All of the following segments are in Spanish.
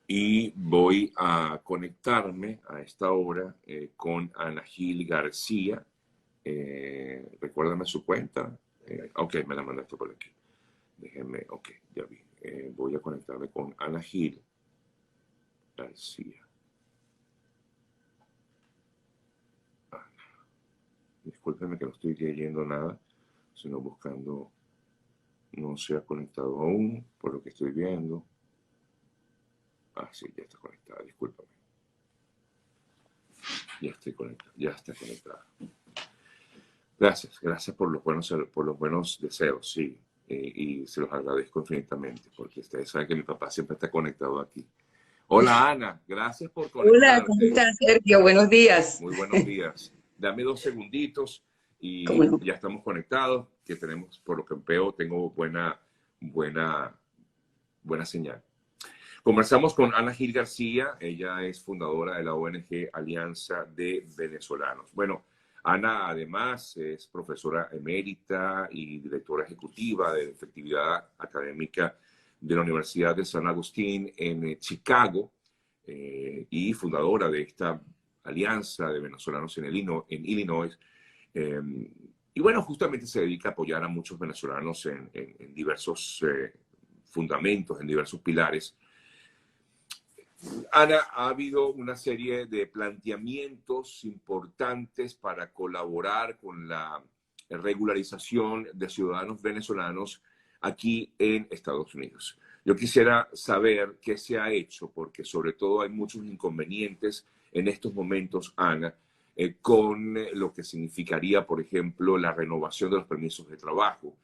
Y voy a conectarme a esta hora con Ana Gil García. Recuérdame su cuenta. Ok, me la mandaste por aquí. Déjenme, ok, ya vi. Voy a conectarme con Ana Gil García. Discúlpeme que no estoy leyendo nada, sino buscando. No se ha conectado aún, por lo que estoy viendo. Ah, sí, ya está conectada, discúlpame. Ya estoy conectado, ya está conectada. Gracias por los buenos deseos, sí. Y se los agradezco infinitamente, porque ustedes saben que mi papá siempre está conectado aquí. Hola Ana, gracias por Hola, ¿cómo conectarte. estás, Sergio? Buenos días. Muy buenos días. Dame 2 segunditos ¿Cómo y no? ya estamos conectados, que tenemos, por lo que veo, tengo buena, buena señal. Conversamos con Ana Gil García, ella es fundadora de la ONG Alianza de Venezolanos. Bueno, Ana además es profesora emérita y directora ejecutiva de efectividad académica de la Universidad de San Agustín en Chicago y fundadora de esta Alianza de Venezolanos en Illinois. Eh, y bueno, justamente se dedica a apoyar a muchos venezolanos en diversos fundamentos, en diversos pilares. Ana, ha habido una serie de planteamientos importantes para colaborar con la regularización de ciudadanos venezolanos aquí en Estados Unidos. Yo quisiera saber qué se ha hecho, porque sobre todo hay muchos inconvenientes en estos momentos, Ana, con lo que significaría, por ejemplo, la renovación de los permisos de trabajo.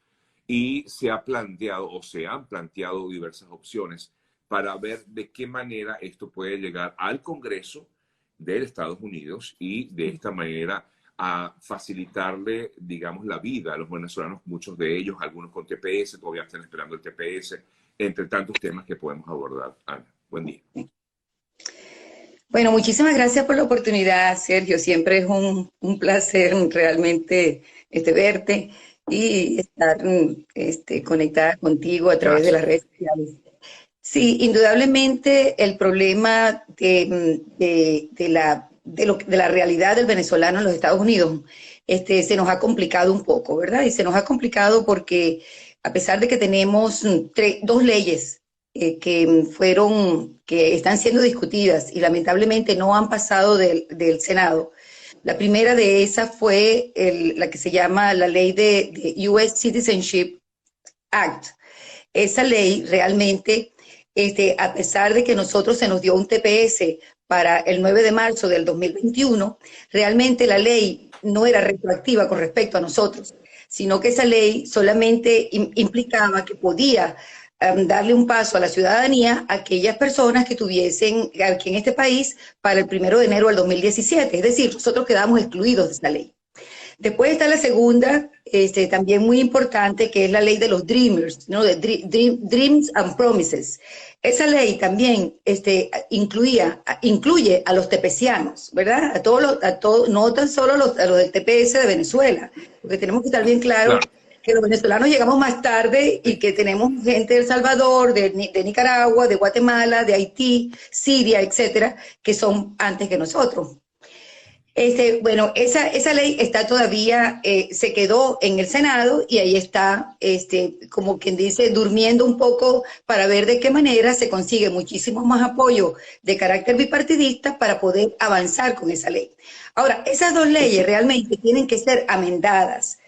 Y se ha planteado o se han planteado diversas opciones para ver de qué manera esto puede llegar al Congreso de Estados Unidos y de esta manera a facilitarle, digamos, la vida a los venezolanos, muchos de ellos, algunos con TPS, todavía están esperando el TPS, entre tantos temas que podemos abordar. Ana, buen día. Bueno, muchísimas gracias por la oportunidad, Sergio. Siempre es un placer realmente verte y estar conectada contigo a través de las Gracias. redes sociales. Sí, indudablemente el problema de la realidad del venezolano en los Estados Unidos se nos ha complicado un poco, ¿verdad? Y se nos ha complicado porque a pesar de que tenemos dos leyes que están siendo discutidas y lamentablemente no han pasado del Senado, la primera de esas fue la que se llama la ley de US Citizenship Act. Esa ley realmente, a pesar de que nosotros se nos dio un TPS para el 9 de marzo del 2021, realmente la ley no era retroactiva con respecto a nosotros, sino que esa ley solamente implicaba que podía darle un paso a la ciudadanía a aquellas personas que tuviesen aquí en este país para el 1 de enero del 2017. Es decir, nosotros quedamos excluidos de esa ley. Después está la segunda, también muy importante, que es la ley de los Dreamers, ¿no? De Dreams and Promises. Esa ley también incluye a los tepecianos, ¿verdad? No tan solo a los del TPS de Venezuela, porque tenemos que estar bien claros Claro, que los venezolanos llegamos más tarde y sí. que tenemos gente de El Salvador, de Nicaragua, de Guatemala, de Haití, Siria, etcétera, que son antes que nosotros. Bueno, esa ley está todavía, se quedó en el Senado y ahí está, como quien dice, durmiendo un poco para ver de qué manera se consigue muchísimo más apoyo de carácter bipartidista para poder avanzar con esa ley. Ahora, esas dos leyes realmente tienen que ser amendadas.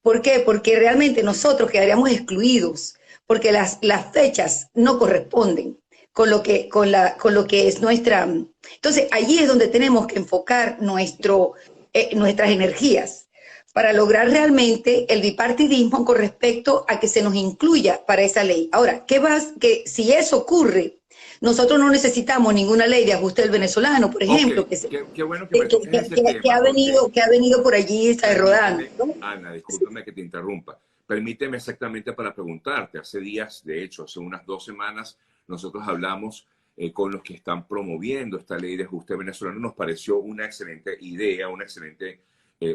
¿Por qué? Porque realmente nosotros quedaríamos excluidos, porque las fechas no corresponden con lo que es nuestra. Entonces, allí es donde tenemos que enfocar nuestras energías para lograr realmente el bipartidismo con respecto a que se nos incluya para esa ley. Ahora, que si eso ocurre, nosotros no necesitamos ninguna ley de ajuste del venezolano, por Ok, ejemplo, qué bueno que me toques ese tema, que ha venido por allí, está rodando, permíteme, ¿no? Ana, discúlpame que te interrumpa. Permíteme exactamente para preguntarte. Hace días, de hecho, hace unas 2 semanas, nosotros hablamos con los que están promoviendo esta ley de ajuste venezolano. Nos pareció una excelente idea, una excelente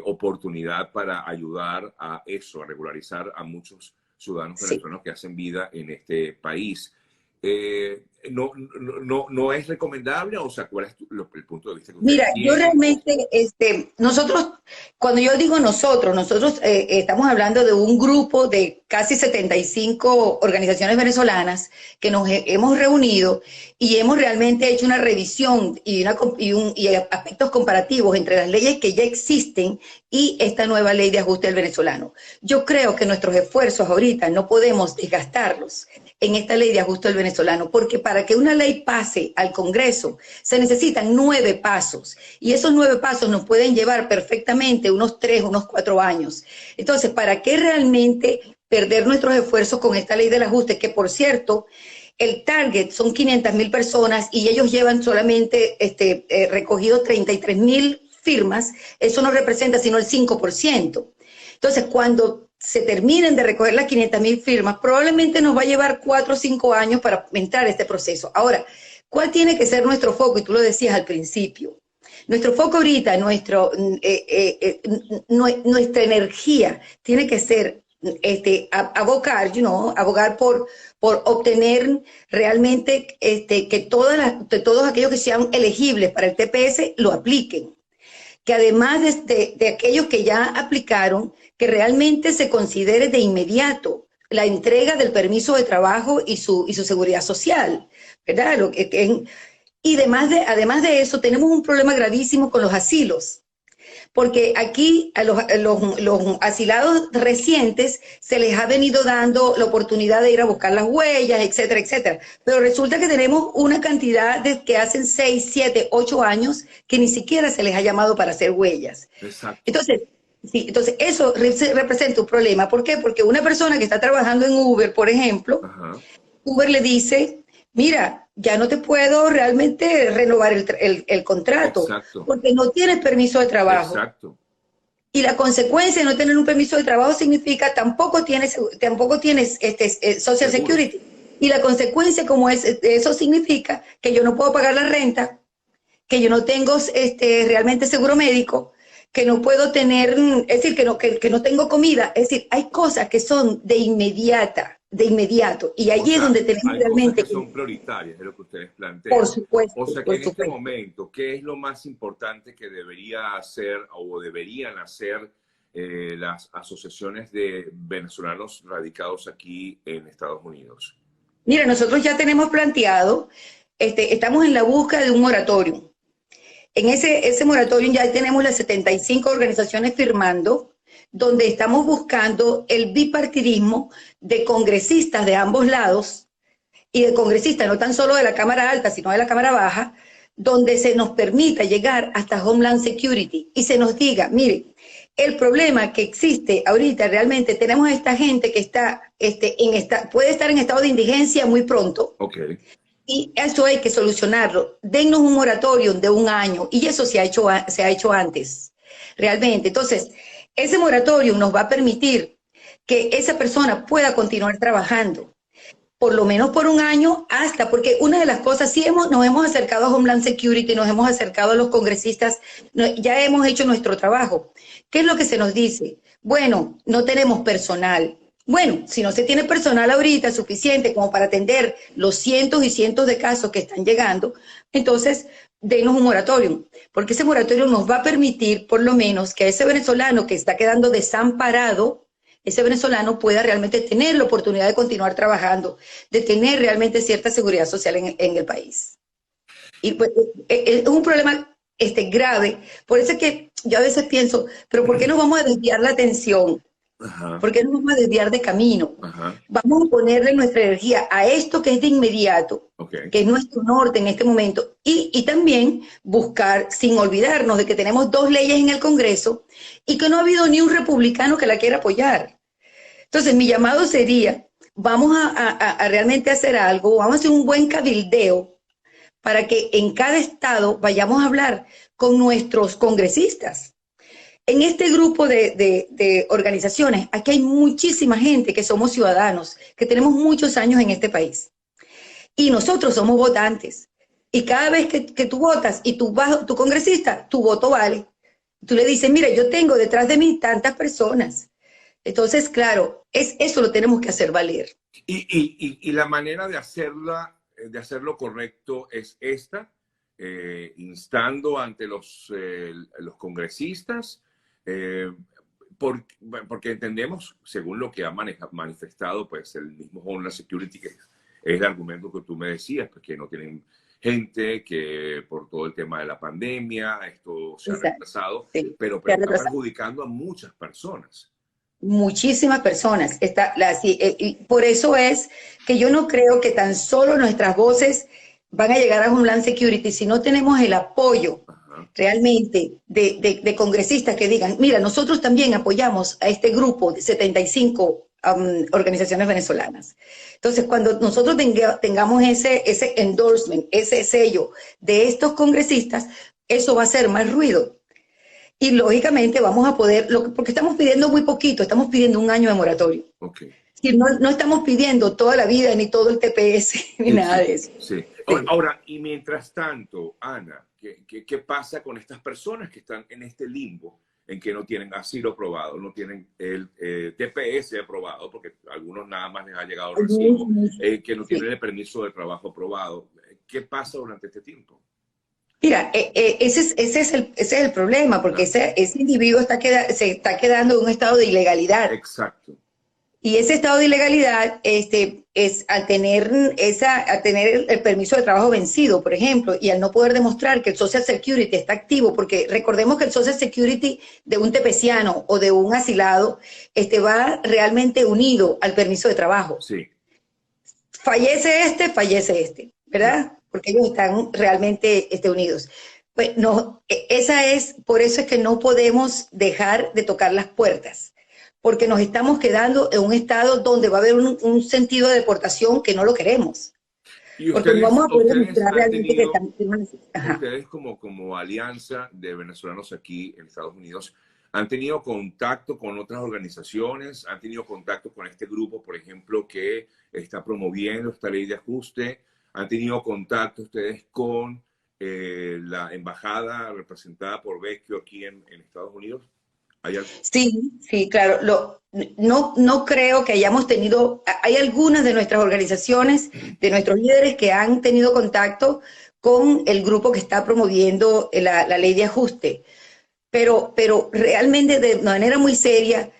oportunidad para ayudar a eso, a regularizar a muchos ciudadanos Sí. venezolanos que hacen vida en este país. no es recomendable, o sea, ¿cuál es el punto de vista que ustedes Mira, yo tienen? realmente, nosotros, cuando yo digo nosotros estamos hablando de un grupo de casi 75 organizaciones venezolanas que nos hemos reunido y hemos realmente hecho una revisión y aspectos comparativos entre las leyes que ya existen y esta nueva ley de ajuste del venezolano. Yo creo que nuestros esfuerzos ahorita no podemos desgastarlos en esta ley de ajuste del venezolano, porque para que una ley pase al Congreso se necesitan 9 pasos y esos 9 pasos nos pueden llevar perfectamente unos 3, unos 4 años. Entonces, ¿para qué realmente perder nuestros esfuerzos con esta ley del ajuste? Que, por cierto, el target son 500,000 personas y ellos llevan solamente recogido 33,000 firmas. Eso no representa sino el 5%. Entonces, cuando se terminen de recoger las 500,000 firmas, probablemente nos va a llevar 4 o 5 años para entrar a este proceso. Ahora, ¿cuál tiene que ser nuestro foco? Y tú lo decías al principio. Nuestro foco ahorita, nuestra energía tiene que ser abogar por obtener realmente que todos aquellos que sean elegibles para el TPS lo apliquen. Que además de aquellos que ya aplicaron, que realmente se considere de inmediato la entrega del permiso de trabajo y su seguridad social, ¿verdad? Y además de eso, tenemos un problema gravísimo con los asilos, porque aquí a los asilados recientes se les ha venido dando la oportunidad de ir a buscar las huellas, etcétera, etcétera. Pero resulta que tenemos una cantidad de que hacen 6, 7, 8 años que ni siquiera se les ha llamado para hacer huellas. Exacto. Entonces eso representa un problema. ¿Por qué? Porque una persona que está trabajando en Uber, por ejemplo, Ajá. Uber le dice, mira, ya no te puedo realmente renovar el contrato, Exacto. porque no tienes permiso de trabajo. Exacto. Y la consecuencia de no tener un permiso de trabajo significa tampoco tienes Social Security. Y la consecuencia como eso significa que yo no puedo pagar la renta, que yo no tengo realmente seguro médico, que no puedo tener, es decir, que no tengo comida. Es decir, hay cosas que son de inmediato. Y allí es donde tenemos hay realmente cosas que son prioritarias, es lo que ustedes plantean. Por supuesto. O sea que en este momento, ¿qué es lo más importante que debería hacer o deberían hacer las asociaciones de venezolanos radicados aquí en Estados Unidos? Mira, nosotros ya tenemos planteado, estamos en la búsqueda de un moratorio. En ese moratorio ya tenemos las 75 organizaciones firmando, donde estamos buscando el bipartidismo de congresistas de ambos lados y de congresistas no tan solo de la Cámara Alta, sino de la Cámara Baja, donde se nos permita llegar hasta Homeland Security y se nos diga, mire, el problema que existe ahorita realmente tenemos a esta gente que está, puede estar en estado de indigencia muy pronto. Okay. Y eso hay que solucionarlo. Dennos un moratorio de 1 año y eso se ha hecho antes, realmente. Entonces, ese moratorio nos va a permitir que esa persona pueda continuar trabajando, por lo menos por 1 año, porque una de las cosas, sí nos hemos acercado a Homeland Security, nos hemos acercado a los congresistas, ya hemos hecho nuestro trabajo. ¿Qué es lo que se nos dice? Bueno, no tenemos personal. Bueno, si no se tiene personal ahorita suficiente como para atender los cientos y cientos de casos que están llegando, entonces denos un moratorio, porque ese moratorio nos va a permitir por lo menos que a ese venezolano que está quedando desamparado, ese venezolano pueda realmente tener la oportunidad de continuar trabajando, de tener realmente cierta seguridad social en el país. Y pues, es un problema grave, por eso es que yo a veces pienso, pero ¿por qué no vamos a desviar la atención? Ajá. ¿Por qué no vamos a desviar de camino? Ajá. Vamos a ponerle nuestra energía a esto que es de inmediato, Okay. que es nuestro norte en este momento, y también buscar, sin olvidarnos de que tenemos 2 leyes en el Congreso y que no ha habido ni un republicano que la quiera apoyar. Entonces, mi llamado sería, vamos a realmente hacer algo, vamos a hacer un buen cabildeo para que en cada estado vayamos a hablar con nuestros congresistas. En este grupo de organizaciones, aquí hay muchísima gente que somos ciudadanos, que tenemos muchos años en este país. Y nosotros somos votantes. Y cada vez que tú votas y tú vas, tu congresista, tu voto vale. Tú le dices, mira, yo tengo detrás de mí tantas personas. Entonces, claro, eso lo tenemos que hacer valer. Y la manera de hacerlo correcto es esta, instando ante los congresistas, eh, porque entendemos, según lo que ha manifestado pues, el mismo Homeland Security, que es el argumento que tú me decías, pues, que no tienen gente, que por todo el tema de la pandemia, esto se ha retrasado, Sí, pero se ha está retrasado. perjudicando a muchas personas. Muchísimas personas. Y por eso es que yo no creo que tan solo nuestras voces van a llegar a Homeland Security si no tenemos el apoyo Ajá. realmente de congresistas que digan, mira, nosotros también apoyamos a este grupo de 75 organizaciones venezolanas. Entonces, cuando nosotros tengamos ese endorsement, ese sello de estos congresistas, eso va a hacer más ruido. Y lógicamente vamos a poder, porque estamos pidiendo muy poquito, estamos pidiendo un año de moratorio. Okay. Y no estamos pidiendo toda la vida, ni todo el TPS, ni Sí, nada sí, de eso. sí. Sí. Ahora, y mientras tanto, Ana, ¿qué pasa con estas personas que están en este limbo en que no tienen asilo aprobado, no tienen el TPS aprobado, porque a algunos nada más les ha llegado el recibo, que no tienen Sí. el permiso de trabajo aprobado? ¿Qué pasa durante este tiempo? Mira, ese es el problema, porque Claro. ese individuo se está quedando en un estado de ilegalidad. Exacto. Y ese estado de ilegalidad es al tener el permiso de trabajo vencido, por ejemplo, y al no poder demostrar que el Social Security está activo, porque recordemos que el Social Security de un tepeciano o de un asilado va realmente unido al permiso de trabajo. Sí. Fallece ¿verdad? Porque ellos están realmente unidos. Pues no, por eso es que no podemos dejar de tocar las puertas, porque nos estamos quedando en un estado donde va a haber un sentido de deportación que no lo queremos. Y Porque no vamos a poder ustedes demostrar han realmente que tenido, están... Ajá. ustedes como alianza de venezolanos aquí en Estados Unidos, ¿han tenido contacto con otras organizaciones? ¿Han tenido contacto con este grupo, por ejemplo, que está promoviendo esta ley de ajuste? ¿Han tenido contacto ustedes con la embajada representada por Vecchio aquí en Estados Unidos? Sí, sí, claro. No creo que hayamos tenido, hay algunas de nuestras organizaciones, de nuestros líderes que han tenido contacto con el grupo que está promoviendo la ley de ajuste, pero realmente de manera muy seria,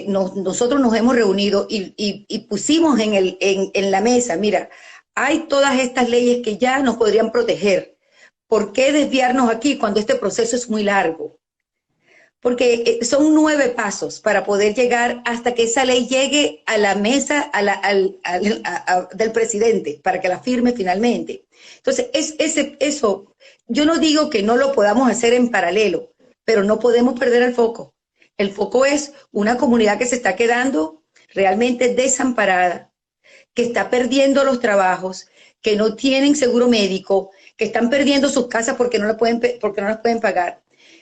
nosotros nos hemos reunido y pusimos en la mesa, mira, hay todas estas leyes que ya nos podrían proteger. ¿Por qué desviarnos aquí cuando este proceso es muy largo? Porque son 9 pasos para poder llegar hasta que esa ley llegue a la mesa del presidente, para que la firme finalmente. Entonces, eso, yo no digo que no lo podamos hacer en paralelo, pero no podemos perder el foco. El foco es una comunidad que se está quedando realmente desamparada, que está perdiendo los trabajos, que no tienen seguro médico, que están perdiendo sus casas porque no las pueden pagar.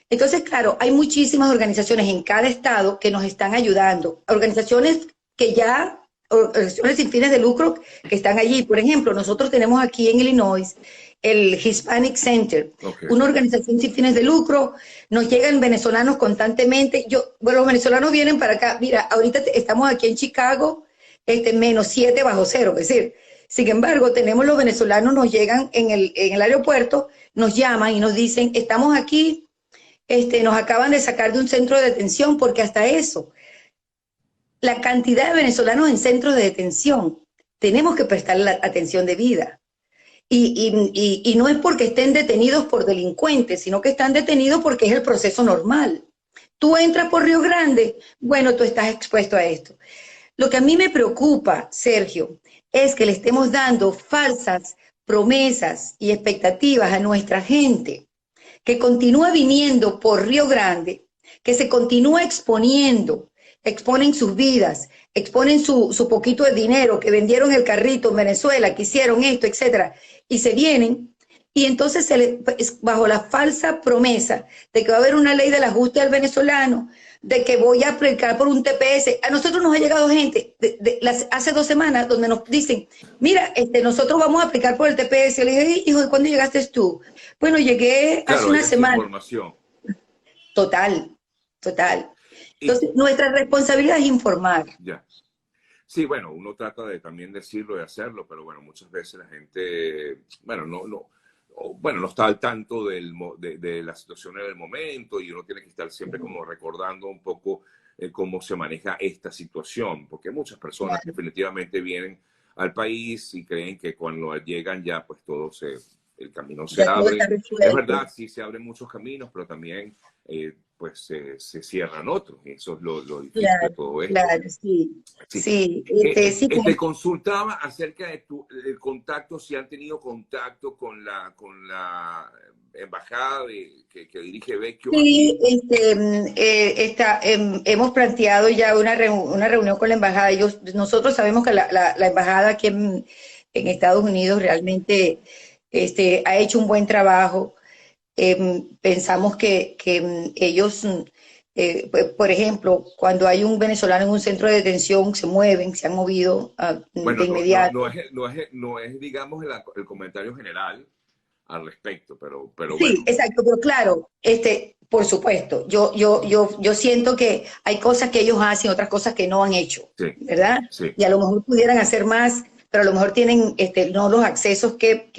Entonces, claro, hay muchísimas organizaciones en cada estado que nos están ayudando. Organizaciones sin fines de lucro que están allí. Por ejemplo, nosotros tenemos aquí en Illinois el Hispanic Center, Okay. una organización sin fines de lucro. Nos llegan venezolanos constantemente. Los venezolanos vienen para acá. Mira, ahorita estamos aquí en Chicago, -7 bajo cero. Es decir, sin embargo, tenemos los venezolanos, nos llegan en el aeropuerto, nos llaman y nos dicen, estamos aquí. Nos acaban de sacar de un centro de detención, porque hasta eso, la cantidad de venezolanos en centros de detención, tenemos que prestarle la atención debida. Y no es porque estén detenidos por delincuentes, sino que están detenidos porque es el proceso normal. Tú entras por Río Grande, bueno, tú estás expuesto a esto. Lo que a mí me preocupa, Sergio, es que le estemos dando falsas promesas y expectativas a nuestra gente, que continúa viniendo por Río Grande, que se continúa exponen sus vidas, exponen su poquito de dinero, que vendieron el carrito en Venezuela, que hicieron esto, etcétera, y se vienen, y entonces bajo la falsa promesa de que va a haber una ley del ajuste al venezolano, de que voy a aplicar por un TPS. A nosotros nos ha llegado gente hace 2 semanas donde nos dicen, mira, nosotros vamos a aplicar por el TPS. Le dije, hijo, ¿cuándo llegaste tú? Bueno, llegué hace Claro, hay una semana. desinformación. Total. Entonces, nuestra responsabilidad es informar. Ya. Sí, bueno, uno trata de también decirlo y hacerlo, pero bueno, muchas veces la gente, bueno, bueno, no está al tanto de la situación en el momento y uno tiene que estar siempre como recordando un poco cómo se maneja esta situación, porque muchas personas Claro. definitivamente vienen al país y creen que cuando llegan ya pues el camino se Ya todo está abre. Es resuelto. verdad, sí se abren muchos caminos, pero también pues se cierran otros. Y eso es lo difícil de Claro, todo esto. claro, sí. Sí. Sí, sí, Te consultaba acerca de el contacto, si han tenido contacto con la embajada que dirige Vecchio aquí. sí, hemos planteado ya una reunión con la embajada. Nosotros sabemos que la embajada aquí en Estados Unidos realmente ha hecho un buen trabajo. Pensamos que ellos, por ejemplo, cuando hay un venezolano en un centro de detención, se han movido Bueno, de inmediato. no es digamos, el comentario general al respecto, pero Sí, bueno, exacto, pero claro, por supuesto, yo siento que hay cosas que ellos hacen, otras cosas que no han hecho, sí, ¿verdad? sí, Y a lo mejor pudieran hacer más, pero a lo mejor tienen no los accesos que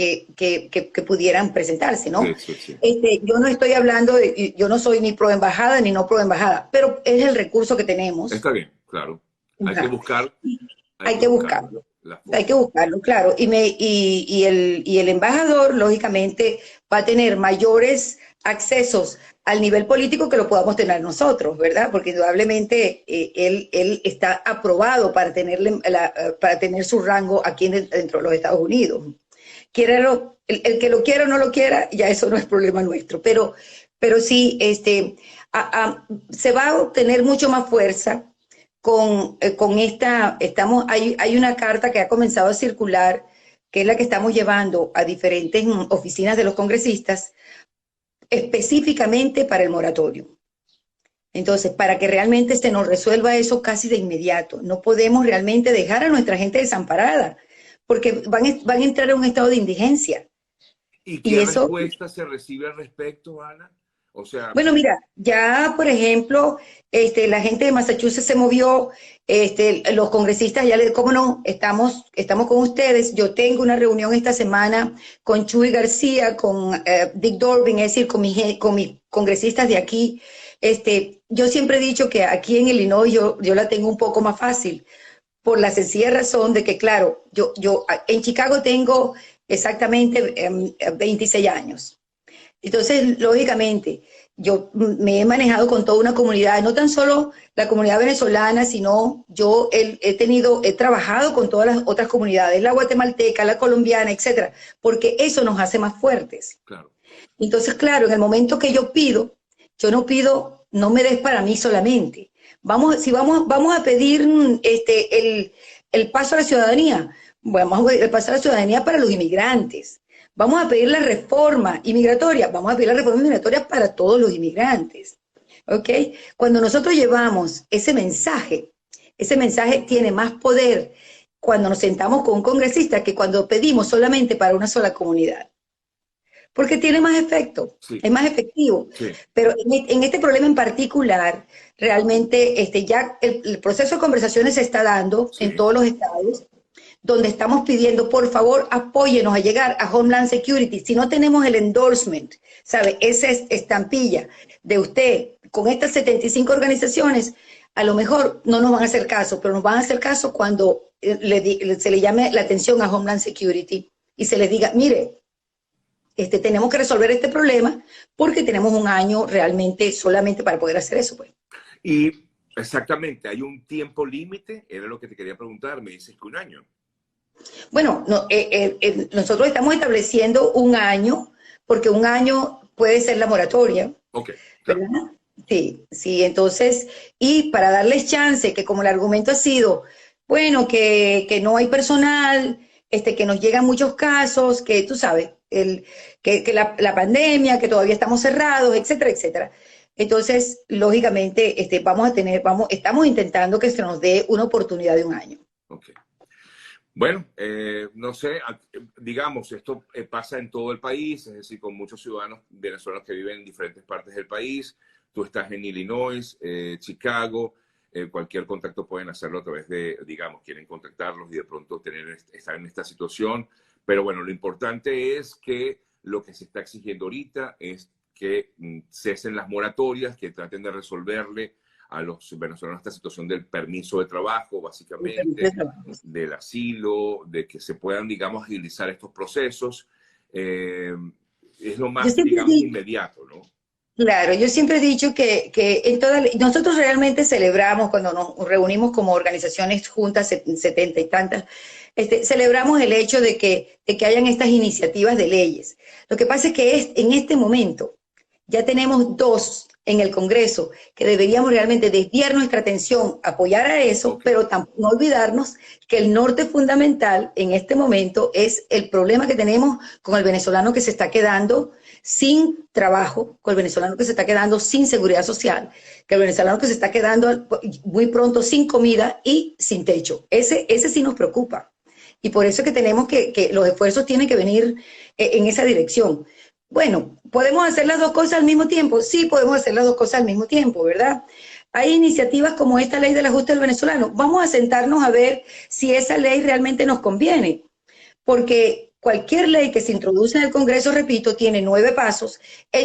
pudieran presentarse, ¿no? sí, sí, sí. Yo no estoy hablando yo no soy ni pro embajada ni no pro embajada, pero es el recurso que tenemos. Está bien, claro. Hay que Ajá. buscar, hay Hay que que buscar buscarlo. la Hay que forma. buscarlo, claro. Y el embajador, lógicamente, va a tener mayores accesos al nivel político que lo podamos tener nosotros, ¿verdad? Porque indudablemente él está aprobado para tener su rango aquí dentro de los Estados Unidos. El que lo quiera o no lo quiera, ya eso no es problema nuestro. Pero sí, se va a obtener mucho más fuerza con hay una carta que ha comenzado a circular, que es la que estamos llevando a diferentes oficinas de los congresistas, específicamente para el moratorio. Entonces, para que realmente se nos resuelva eso casi de inmediato, no podemos realmente dejar a nuestra gente desamparada, porque van a entrar en un estado de indigencia. ¿Y Y qué eso, respuesta se recibe al respecto, Ana? O sea, bueno, mira, ya por ejemplo, la gente de Massachusetts se movió, los congresistas cómo no, estamos con ustedes. Yo tengo una reunión esta semana con Chuy García, con Dick Durbin, es decir, con mis congresistas de aquí. Yo siempre he dicho que aquí en Illinois yo la tengo un poco más fácil, por la sencilla razón de que, claro, yo en Chicago tengo exactamente 26 años. Entonces, lógicamente, yo me he manejado con toda una comunidad, no tan solo la comunidad venezolana, sino he trabajado con todas las otras comunidades, la guatemalteca, la colombiana, etcétera, porque eso nos hace más fuertes. claro. Entonces, claro, en el momento que yo no pido, no me des para mí solamente. Vamos a pedir el paso a la ciudadanía. Vamos a pedir el paso a la ciudadanía para los inmigrantes. Vamos a pedir la reforma inmigratoria. Vamos a pedir la reforma inmigratoria para todos los inmigrantes. ¿Ok? Cuando nosotros llevamos ese mensaje tiene más poder cuando nos sentamos con un congresista que cuando pedimos solamente para una sola comunidad, porque tiene más efecto, Sí, es más efectivo. sí, Pero en este problema en particular, realmente ya el proceso de conversaciones se está dando en sí. todos los estados, donde estamos pidiendo, por favor, apóyenos a llegar a Homeland Security. Si no tenemos el endorsement, ¿sabe? Esa estampilla de usted con estas 75 organizaciones, a lo mejor no nos van a hacer caso, pero nos van a hacer caso cuando se le llame la atención a Homeland Security y se les diga, mire, tenemos que resolver este problema porque tenemos un año realmente solamente para poder hacer eso, pues. Y exactamente, ¿hay un tiempo límite? Era lo que te quería preguntar. Me dices que un año. Bueno, no, nosotros estamos estableciendo un año porque un año puede ser la moratoria, Ok, claro. ¿verdad? Sí, sí, entonces, y para darles chance, que como el argumento ha sido, bueno, que no hay personal, que nos llegan muchos casos, que tú sabes, que la pandemia, que todavía estamos cerrados, etcétera, etcétera. Entonces, lógicamente, estamos intentando que se nos dé una oportunidad de un año. Ok. Bueno, no sé, digamos, esto pasa en todo el país, es decir, con muchos ciudadanos venezolanos que viven en diferentes partes del país. Tú estás en Illinois, Chicago, cualquier contacto pueden hacerlo a través de, digamos, quieren contactarlos y de pronto estar en esta situación. Pero bueno, lo importante es que lo que se está exigiendo ahorita es que cesen las moratorias, que traten de resolverle a los venezolanos esta situación del permiso de trabajo, básicamente, del asilo, de que se puedan, digamos, agilizar estos procesos. Es lo más, digamos, inmediato, ¿no? Claro, yo siempre he dicho que nosotros realmente celebramos cuando nos reunimos como organizaciones juntas, 70 y tantas, celebramos el hecho de que hayan estas iniciativas de leyes. Lo que pasa es que en este momento ya tenemos dos en el Congreso que deberíamos realmente desviar nuestra atención, apoyar a eso, pero no olvidarnos que el norte fundamental en este momento es el problema que tenemos con el venezolano que se está quedando sin trabajo, con el venezolano que se está quedando sin seguridad social, que el venezolano que se está quedando muy pronto sin comida y sin techo. Ese sí nos preocupa. Y por eso es que tenemos que los esfuerzos tienen que venir en esa dirección. Bueno, ¿podemos hacer las dos cosas al mismo tiempo? Sí, podemos hacer las dos cosas al mismo tiempo, ¿verdad? Hay iniciativas como esta ley del ajuste del venezolano. Vamos a sentarnos a ver si esa ley realmente nos conviene, porque cualquier ley que se introduce en el Congreso, repito, tiene 9 pasos.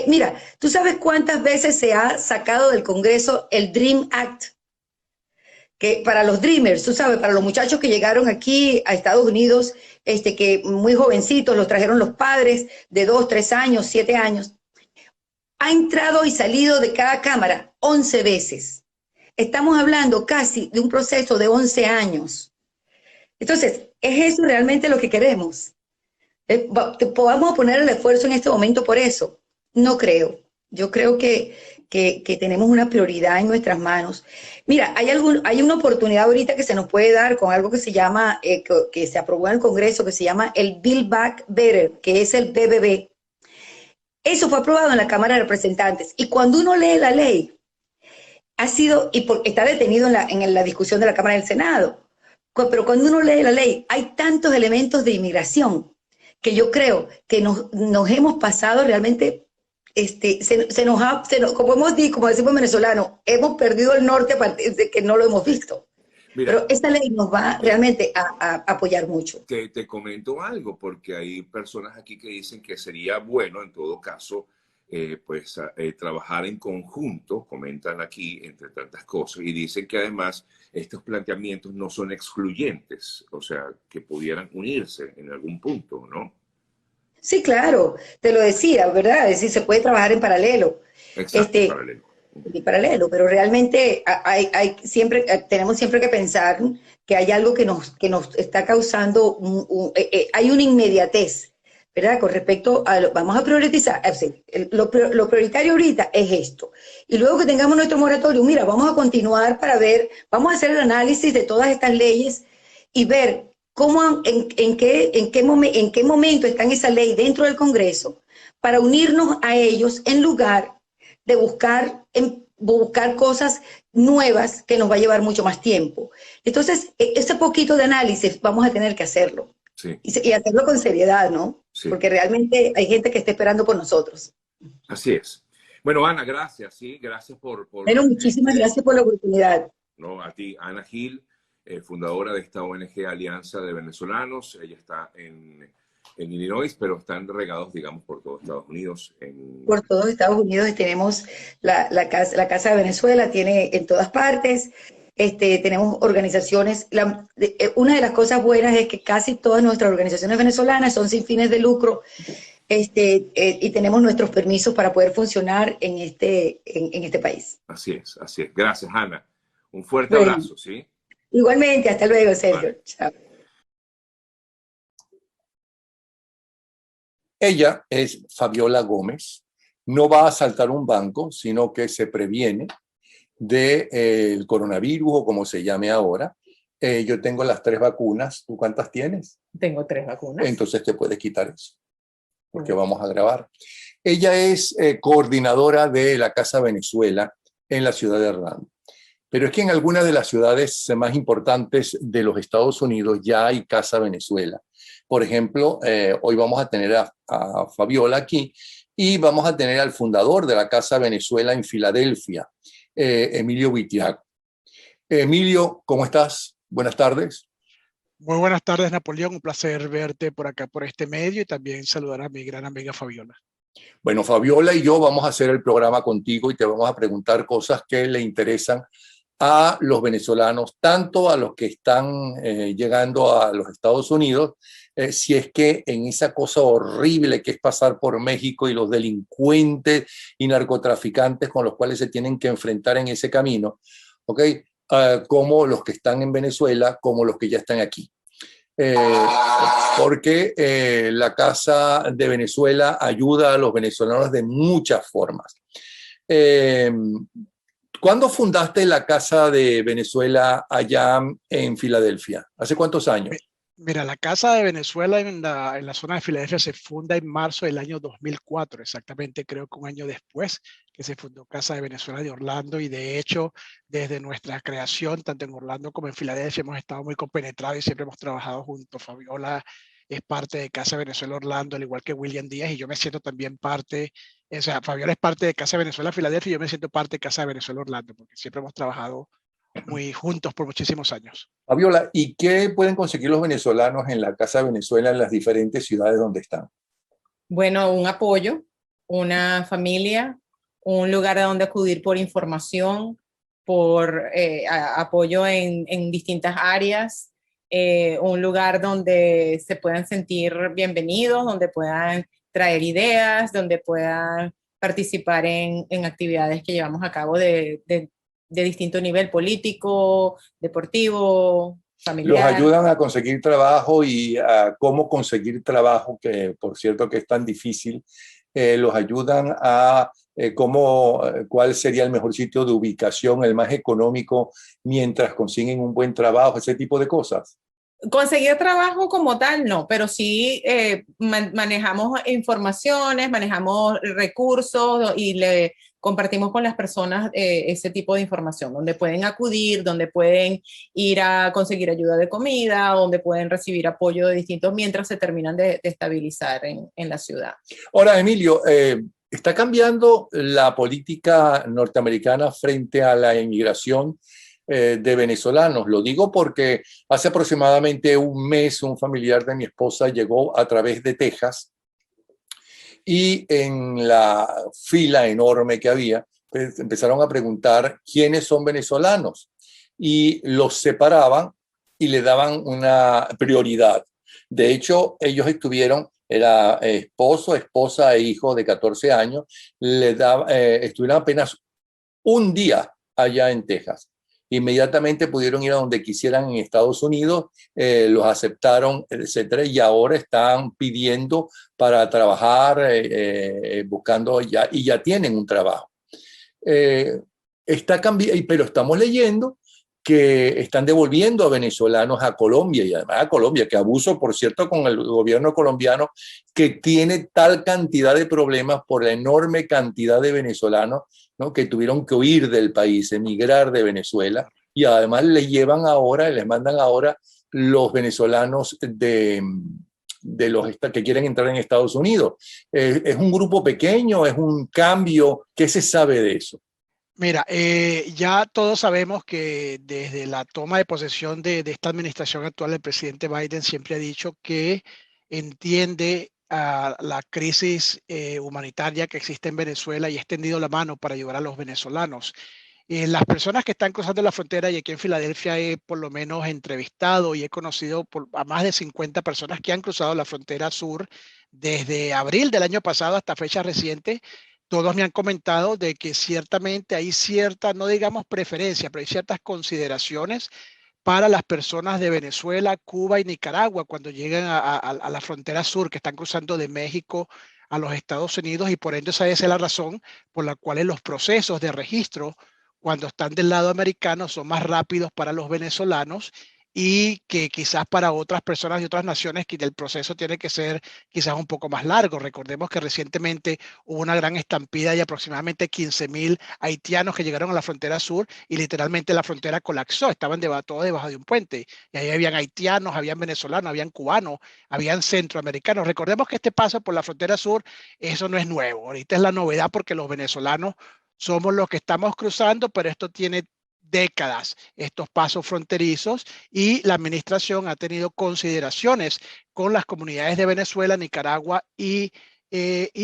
Mira, ¿tú sabes cuántas veces se ha sacado del Congreso el Dream Act? Que para los Dreamers, tú sabes, para los muchachos que llegaron aquí a Estados Unidos, que muy jovencitos, los trajeron los padres de 2, 3 años, 7 años, ha entrado y salido de cada cámara 11 veces. Estamos hablando casi de un proceso de 11 años. Entonces, ¿es eso realmente lo que queremos? ¿Podamos poner el esfuerzo en este momento por eso? No creo. Yo creo que tenemos una prioridad en nuestras manos. Mira, hay una oportunidad ahorita que se nos puede dar con algo que se llama, que se aprobó en el Congreso, que se llama el Build Back Better, que es el BBB. Eso fue aprobado en la Cámara de Representantes. Y cuando uno lee la ley, está detenido en la discusión de la Cámara del Senado, pero cuando uno lee la ley, hay tantos elementos de inmigración que yo creo que nos hemos pasado realmente, como decimos venezolanos, hemos perdido el norte a partir de que no lo hemos visto. Mira, pero esta ley nos va realmente a apoyar mucho. Te comento algo, porque hay personas aquí que dicen que sería bueno, en todo caso, trabajar en conjunto, comentan aquí, entre tantas cosas, y dicen que además estos planteamientos no son excluyentes, o sea, que pudieran unirse en algún punto, ¿no? Sí, claro, te lo decía, ¿verdad? Es decir, se puede trabajar en paralelo. Exacto, en paralelo. En paralelo, pero realmente tenemos siempre que pensar que hay algo que nos está causando, hay una inmediatez, ¿verdad? Con respecto a, vamos a priorizar, lo prioritario ahorita es esto. Y luego que tengamos nuestro moratorio, mira, vamos a continuar para ver, vamos a hacer el análisis de todas estas leyes y ver cómo, en qué momento está esa ley dentro del Congreso para unirnos a ellos en lugar de buscar cosas nuevas que nos va a llevar mucho más tiempo. Entonces, ese poquito de análisis vamos a tener que hacerlo. Sí. Y hacerlo con seriedad, ¿no? Sí. Porque realmente hay gente que está esperando por nosotros. Así es. Bueno, Ana, gracias, sí, gracias por bueno, muchísimas gracias por la oportunidad. No, a ti, Ana Gil, fundadora de esta ONG Alianza de Venezolanos. Ella está en Illinois, pero están regados, digamos, por todo Estados Unidos. Por todos Estados Unidos tenemos la Casa de Venezuela, tiene en todas partes. Tenemos organizaciones, una de las cosas buenas es que casi todas nuestras organizaciones venezolanas son sin fines de lucro, y tenemos nuestros permisos para poder funcionar en este país. Así es, así es. Gracias, Ana. Un fuerte abrazo, ¿sí? Igualmente, hasta luego, Sergio. Vale. Chao. Ella es Fabiola Gómez. No va a asaltar un banco, sino que se previene del coronavirus o como se llame ahora. Yo tengo las 3 vacunas. ¿Tú cuántas tienes? Tengo 3 vacunas. Entonces te puedes quitar eso, porque vamos a grabar. Ella es coordinadora de la Casa Venezuela en la ciudad de Orlando. Pero es que en algunas de las ciudades más importantes de los Estados Unidos ya hay Casa Venezuela. Por ejemplo, hoy vamos a tener a Fabiola aquí y vamos a tener al fundador de la Casa Venezuela en Filadelfia, Emilio Buitiago. Emilio, ¿cómo estás? Buenas tardes. Muy buenas tardes, Napoleón. Un placer verte por acá, por este medio, y también saludar a mi gran amiga Fabiola. Bueno, Fabiola y yo vamos a hacer el programa contigo y te vamos a preguntar cosas que le interesan a los venezolanos, tanto a los que están llegando a los Estados Unidos, si es que en esa cosa horrible que es pasar por México y los delincuentes y narcotraficantes con los cuales se tienen que enfrentar en ese camino, ¿ok? Como los que están en Venezuela, como los que ya están aquí. Porque la Casa de Venezuela ayuda a los venezolanos de muchas formas. ¿Cuándo fundaste la Casa de Venezuela allá en Filadelfia? ¿Hace cuántos años? Mira, la Casa de Venezuela en la zona de Filadelfia se funda en marzo del año 2004, exactamente creo que un año después que se fundó Casa de Venezuela de Orlando, y de hecho desde nuestra creación, tanto en Orlando como en Filadelfia, hemos estado muy compenetrados y siempre hemos trabajado juntos. Fabiola es parte de Casa Venezuela Orlando, al igual que William Díaz, y yo me siento también parte, o sea, Fabiola es parte de Casa Venezuela Filadelfia y yo me siento parte de Casa de Venezuela Orlando, porque siempre hemos trabajado muy juntos por muchísimos años. Fabiola, ¿y qué pueden conseguir los venezolanos en la Casa de Venezuela en las diferentes ciudades donde están? Bueno, un apoyo, una familia, un lugar a donde acudir por información, por apoyo en distintas áreas, un lugar donde se puedan sentir bienvenidos, donde puedan traer ideas, donde puedan participar en actividades que llevamos a cabo de distinto nivel político, deportivo, familiar. Los ayudan a conseguir trabajo y a cómo conseguir trabajo, que por cierto que es tan difícil. Los ayudan a cuál sería el mejor sitio de ubicación, el más económico, mientras consiguen un buen trabajo, ese tipo de cosas. Conseguir trabajo como tal, no, pero sí manejamos informaciones, manejamos recursos y le compartimos con las personas ese tipo de información, donde pueden acudir, donde pueden ir a conseguir ayuda de comida, donde pueden recibir apoyo de distintos mientras se terminan de estabilizar en la ciudad. Ahora, Emilio, ¿está cambiando la política norteamericana frente a la inmigración de venezolanos? Lo digo porque hace aproximadamente un mes un familiar de mi esposa llegó a través de Texas y en la fila enorme que había, pues empezaron a preguntar quiénes son venezolanos y los separaban y le daban una prioridad. De hecho, ellos era esposo, esposa e hijo de 14 años, estuvieron apenas un día allá en Texas. Inmediatamente pudieron ir a donde quisieran en Estados Unidos, los aceptaron, etcétera, y ahora están pidiendo para trabajar, buscando ya, y ya tienen un trabajo. Está cambiando, pero estamos leyendo que están devolviendo a venezolanos a Colombia, y además a Colombia, que abuso, por cierto, con el gobierno colombiano, que tiene tal cantidad de problemas por la enorme cantidad de venezolanos, ¿no?, que tuvieron que huir del país, emigrar de Venezuela, y además les mandan ahora los venezolanos de los que quieren entrar en Estados Unidos. ¿Es un grupo pequeño? ¿Es un cambio? ¿Qué se sabe de eso? Mira, ya todos sabemos que desde la toma de posesión de esta administración actual, el presidente Biden siempre ha dicho que entiende la crisis humanitaria que existe en Venezuela y ha extendido la mano para ayudar a los venezolanos. Las personas que están cruzando la frontera, y aquí en Filadelfia he por lo menos entrevistado y he conocido a más de 50 personas que han cruzado la frontera sur desde abril del año pasado hasta fecha reciente. Todos me han comentado de que ciertamente hay cierta, no digamos preferencia, pero hay ciertas consideraciones para las personas de Venezuela, Cuba y Nicaragua cuando llegan a la frontera sur, que están cruzando de México a los Estados Unidos, y por ende esa es la razón por la cual los procesos de registro cuando están del lado americano son más rápidos para los venezolanos y que quizás para otras personas de otras naciones que el proceso tiene que ser quizás un poco más largo. Recordemos que recientemente hubo una gran estampida y aproximadamente 15.000 haitianos que llegaron a la frontera sur y literalmente la frontera colapsó, estaban todos debajo de un puente y ahí habían haitianos, habían venezolanos, habían cubanos, habían centroamericanos. Recordemos que este paso por la frontera sur, eso no es nuevo, ahorita es la novedad porque los venezolanos somos los que estamos cruzando, pero esto tiene décadas, estos pasos fronterizos, y la administración ha tenido consideraciones con las comunidades de Venezuela, Nicaragua y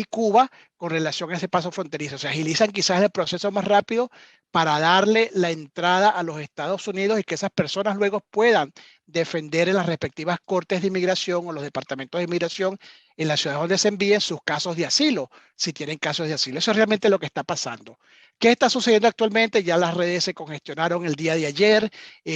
Cuba con relación a ese paso fronterizo. Se agilizan quizás el proceso más rápido para darle la entrada a los Estados Unidos y que esas personas luego puedan defender en las respectivas cortes de inmigración o los departamentos de inmigración en las ciudades donde se envíen sus casos de asilo, si tienen casos de asilo. Eso es realmente lo que está pasando. ¿Qué está sucediendo actualmente? Ya las redes se congestionaron el día de ayer.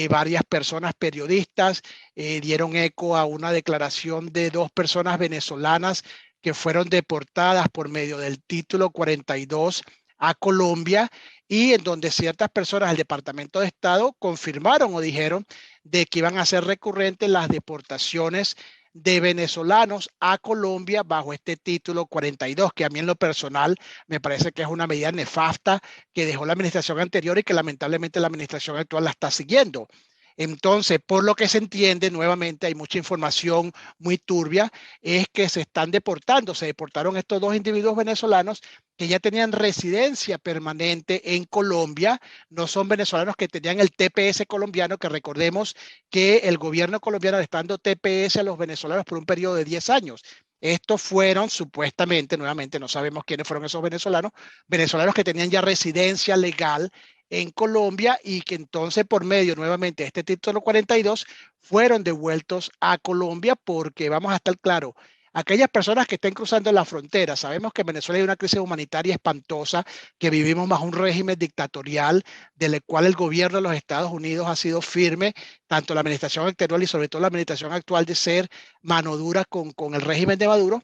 Varias personas periodistas dieron eco a una declaración de 2 personas venezolanas que fueron deportadas por medio del título 42 a Colombia, y en donde ciertas personas del Departamento de Estado confirmaron o dijeron de que iban a ser recurrentes las deportaciones de venezolanos a Colombia bajo este título 42, que a mí en lo personal me parece que es una medida nefasta que dejó la administración anterior y que lamentablemente la administración actual la está siguiendo. Entonces, por lo que se entiende, nuevamente hay mucha información muy turbia, es que se están deportando, se deportaron estos 2 individuos venezolanos que ya tenían residencia permanente en Colombia, no son venezolanos que tenían el TPS colombiano, que recordemos que el gobierno colombiano le está dando TPS a los venezolanos por un periodo de 10 años. Estos fueron supuestamente, nuevamente no sabemos quiénes fueron esos venezolanos, venezolanos que tenían ya residencia legal en Colombia y que entonces por medio nuevamente de este título 42 fueron devueltos a Colombia, porque vamos a estar claros, aquellas personas que estén cruzando la frontera, sabemos que en Venezuela hay una crisis humanitaria espantosa, que vivimos bajo un régimen dictatorial del cual el gobierno de los Estados Unidos ha sido firme, tanto la administración anterior y sobre todo la administración actual, de ser mano dura con el régimen de Maduro.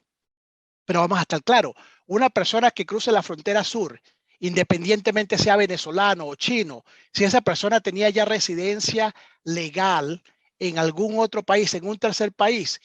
Pero vamos a estar claros, una persona que cruce la frontera sur, independientemente sea venezolano o chino, si esa persona tenía ya residencia legal en algún otro país, en un tercer país,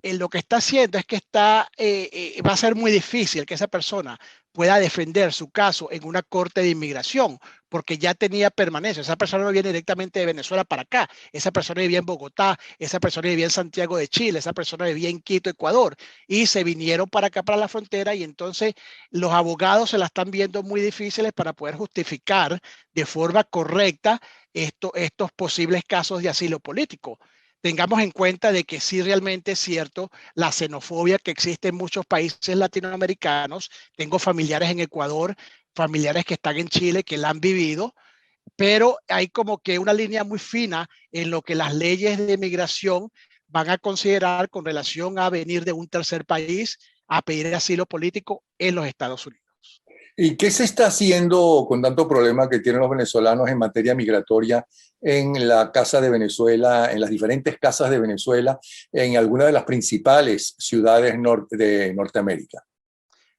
lo que está haciendo es que va a ser muy difícil que esa persona pueda defender su caso en una corte de inmigración, porque ya tenía permanencia. Esa persona no viene directamente de Venezuela para acá. Esa persona vivía en Bogotá, esa persona vivía en Santiago de Chile, esa persona vivía en Quito, Ecuador, y se vinieron para acá, para la frontera, y entonces los abogados se la están viendo muy difíciles para poder justificar de forma correcta estos posibles casos de asilo político. Tengamos en cuenta de que sí, realmente es cierto la xenofobia que existe en muchos países latinoamericanos. Tengo familiares en Ecuador, familiares que están en Chile, que la han vivido, pero hay como que una línea muy fina en lo que las leyes de migración van a considerar con relación a venir de un tercer país a pedir asilo político en los Estados Unidos. ¿Y qué se está haciendo con tanto problema que tienen los venezolanos en materia migratoria en la Casa de Venezuela, en las diferentes casas de Venezuela, en alguna de las principales ciudades de Norteamérica?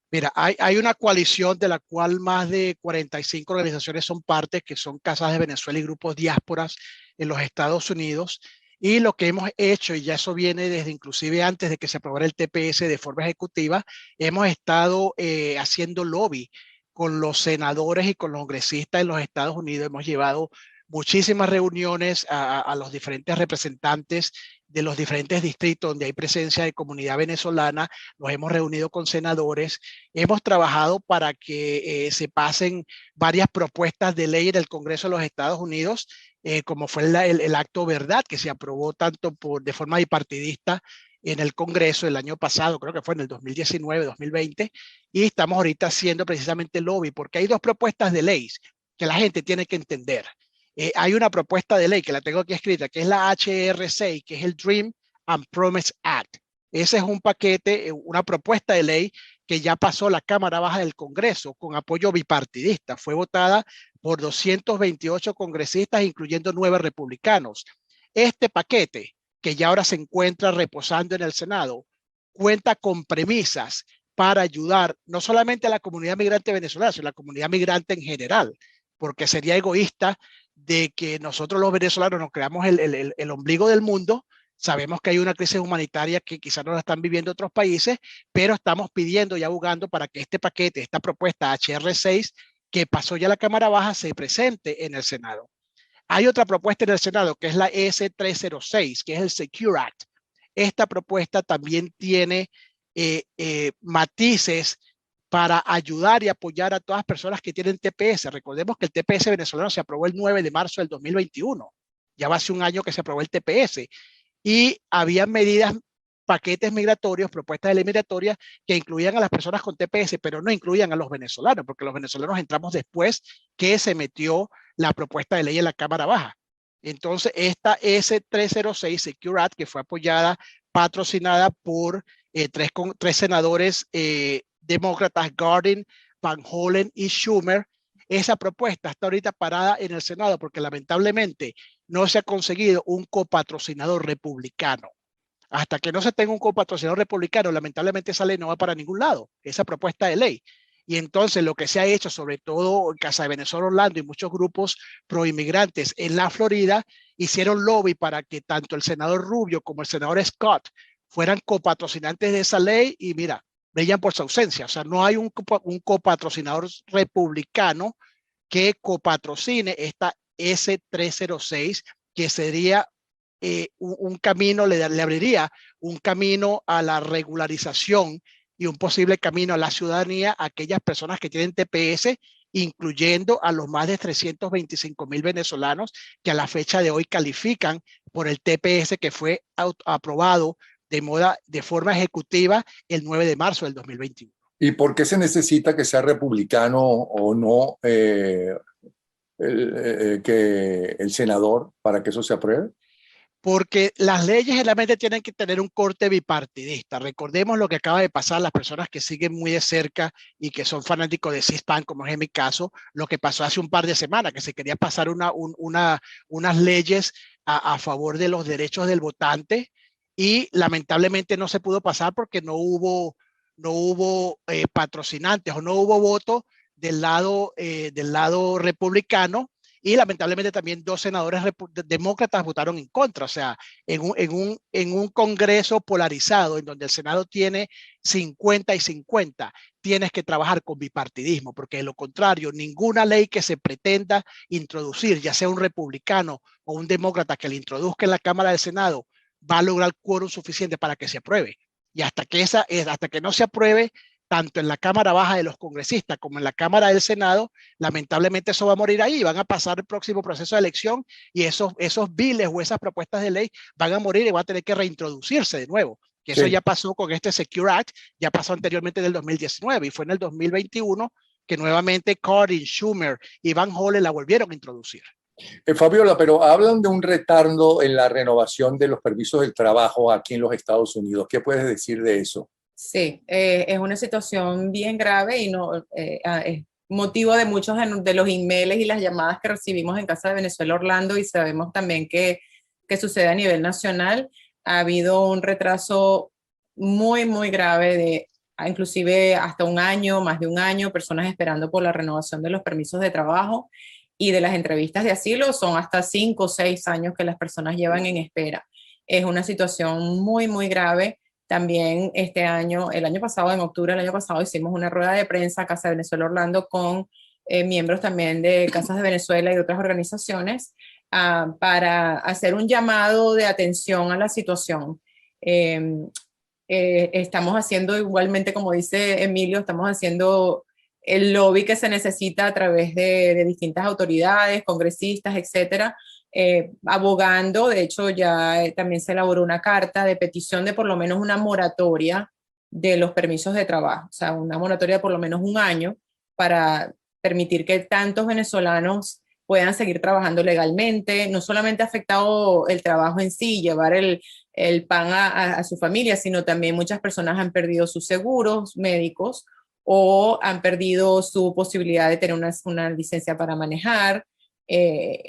Mira, hay una coalición de la cual más de 45 organizaciones son parte, que son Casas de Venezuela y grupos diásporas en los Estados Unidos. Y lo que hemos hecho, y ya eso viene desde inclusive antes de que se aprobara el TPS de forma ejecutiva, hemos estado haciendo lobby con los senadores y con los congresistas en los Estados Unidos. Hemos llevado muchísimas reuniones a los diferentes representantes de los diferentes distritos donde hay presencia de comunidad venezolana. Nos hemos reunido con senadores, hemos trabajado para que se pasen varias propuestas de ley en el Congreso de los Estados Unidos, como fue el acto Verdad, que se aprobó tanto de forma bipartidista en el Congreso el año pasado, creo que fue en el 2019, 2020, y estamos ahorita haciendo precisamente lobby, porque hay 2 propuestas de ley que la gente tiene que entender. Hay una propuesta de ley que la tengo aquí escrita, que es la HR6, que es el Dream and Promise Act. Ese es un paquete, una propuesta de ley que ya pasó la Cámara Baja del Congreso con apoyo bipartidista. Fue votada por 228 congresistas, incluyendo 9 republicanos. Este paquete, que ya ahora se encuentra reposando en el Senado, cuenta con premisas para ayudar no solamente a la comunidad migrante venezolana, sino a la comunidad migrante en general, porque sería egoísta de que nosotros los venezolanos nos creamos el ombligo del mundo. Sabemos que hay una crisis humanitaria que quizás no la están viviendo otros países, pero estamos pidiendo y abogando para que este paquete, esta propuesta HR6, que pasó ya a la Cámara Baja, se presente en el Senado. Hay otra propuesta en el Senado, que es la S306, que es el Secure Act. Esta propuesta también tiene matices para ayudar y apoyar a todas las personas que tienen TPS. Recordemos que el TPS venezolano se aprobó el 9 de marzo del 2021. Ya va hace un año que se aprobó el TPS. Y había medidas, paquetes migratorios, propuestas de ley migratoria que incluían a las personas con TPS, pero no incluían a los venezolanos, porque los venezolanos entramos después que se metió la propuesta de ley en la Cámara Baja. Entonces, esta S306 Secure Act, que fue apoyada, patrocinada por tres senadores demócratas, Gardner, Van Hollen y Schumer, esa propuesta está ahorita parada en el Senado porque lamentablemente no se ha conseguido un copatrocinador republicano. Hasta que no se tenga un copatrocinador republicano, lamentablemente esa ley no va para ningún lado, esa propuesta de ley. Y entonces lo que se ha hecho, sobre todo en Casa de Venezuela Orlando y muchos grupos proinmigrantes en la Florida, hicieron lobby para que tanto el senador Rubio como el senador Scott fueran copatrocinantes de esa ley y mira, brillan por su ausencia. O sea, no hay un copatrocinador republicano que copatrocine esta S306, que sería un camino, le abriría un camino a la regularización y un posible camino a la ciudadanía a aquellas personas que tienen TPS, incluyendo a los más de 325,000 venezolanos que a la fecha de hoy califican por el TPS que fue aprobado de forma ejecutiva el 9 de marzo del 2021. ¿Y por qué se necesita que sea republicano o no que el senador para que eso se apruebe? Porque las leyes generalmente tienen que tener un corte bipartidista. Recordemos lo que acaba de pasar, las personas que siguen muy de cerca y que son fanáticos de C-SPAN, como es en mi caso, lo que pasó hace un par de semanas, que se quería pasar unas leyes a favor de los derechos del votante y lamentablemente no se pudo pasar porque no hubo patrocinantes o no hubo voto del lado republicano. Y lamentablemente también 2 senadores demócratas votaron en contra. O sea, en un Congreso polarizado, en donde el Senado tiene 50 y 50, tienes que trabajar con bipartidismo, porque de lo contrario, ninguna ley que se pretenda introducir, ya sea un republicano o un demócrata que la introduzca en la Cámara del Senado, va a lograr quórum suficiente para que se apruebe. Y hasta que no se apruebe, tanto en la Cámara Baja de los congresistas como en la Cámara del Senado, lamentablemente eso va a morir ahí, van a pasar el próximo proceso de elección y esos biles o esas propuestas de ley van a morir y van a tener que reintroducirse de nuevo. Que eso ya pasó con este Secure Act, ya pasó anteriormente en el 2019 y fue en el 2021 que nuevamente Cardin, Schumer y Van Hollen la volvieron a introducir. Fabiola, pero hablan de un retardo en la renovación de los permisos del trabajo aquí en los Estados Unidos. ¿Qué puedes decir de eso? Sí, es una situación bien grave y no, es motivo de muchos de los emails y las llamadas que recibimos en Casa de Venezuela Orlando y sabemos también que sucede a nivel nacional. Ha habido un retraso muy, muy grave de inclusive hasta un año, más de un año, personas esperando por la renovación de los permisos de trabajo y de las entrevistas de asilo son hasta 5 o 6 años que las personas llevan en espera. Es una situación muy, muy grave. También el año pasado, en octubre del año pasado, hicimos una rueda de prensa a Casa de Venezuela Orlando con miembros también de Casas de Venezuela y de otras organizaciones para hacer un llamado de atención a la situación. Estamos haciendo igualmente, como dice Emilio, estamos haciendo el lobby que se necesita a través de distintas autoridades, congresistas, etcétera, abogando. De hecho, ya también se elaboró una carta de petición de por lo menos una moratoria de los permisos de trabajo, o sea, una moratoria de por lo menos un año para permitir que tantos venezolanos puedan seguir trabajando legalmente. No solamente ha afectado el trabajo en sí, llevar el pan a su familia, sino también muchas personas han perdido sus seguros médicos o han perdido su posibilidad de tener una licencia para manejar.